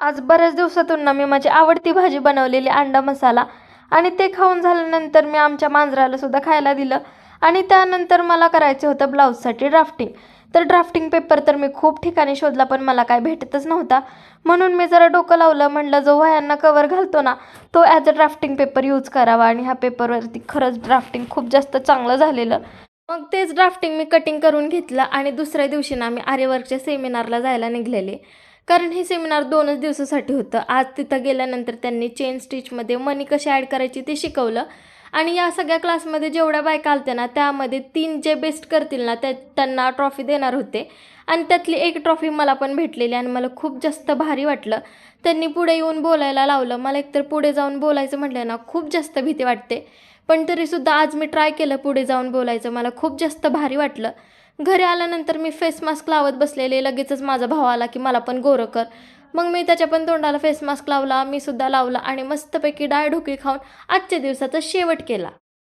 आज बऱ्याच दिवसातून ना मी माझी आवडती भाजी बनवलेली अंडा मसाला आणि ते खाऊन झाल्यानंतर मी आमच्या मांजराला सुद्धा खायला दिलं. आणि त्यानंतर मला करायचं होतं ब्लाऊजसाठी ड्राफ्टिंग. तर ड्राफ्टिंग पेपर तर मी खूप ठिकाणी शोधला पण मला काय भेटतच नव्हता. म्हणून मी जरा डोकं लावलं, म्हटलं जो वह्यांना कवर घालतो ना तो as a drafting paper use करावा. आणि ह्या पेपरवरती खरंच ड्राफ्टिंग खूप जास्त चांगलं झालेलं. मग तेच ड्राफ्टिंग मी कटिंग करून घेतलं आणि दुसऱ्या दिवशी ना मी आरीवर्कच्या सेमिनारला जायला निघलेले. कारण हे सेमिनार 2च दिवसासाठी होतं. आज तिथं गेल्यानंतर त्यांनी चेन स्टिचमध्ये मनी कशी ॲड करायची ते शिकवलं. आणि या सगळ्या क्लासमध्ये जेवढ्या बायका आलत्या ना त्यामध्ये 3 जे बेस्ट करतील ना त्यांना ट्रॉफी देणार होते. आणि त्यातली एक ट्रॉफी मला पण भेटलेली आणि मला खूप जास्त भारी वाटलं. त्यांनी पुढे येऊन बोलायला लावलं. मला एकतर पुढे जाऊन बोलायचं म्हटलं ना खूप जास्त भीती वाटते. पण तरीसुद्धा आज मी ट्राय केलं पुढे जाऊन बोलायचं. मला खूप जास्त भारी वाटलं. घरी आल्यानंतर मी फेस मास्क लावत बसलेले. लगेचच माझा भाव आला की मला पण गोरं कर. मग मी त्याच्या पण तोंडाला फेस मास्क लावला. मी सुद्धा लावला आणि मस्तपैकी डाळढोकळी खाऊन आजच्या दिवसाचा शेवट केला.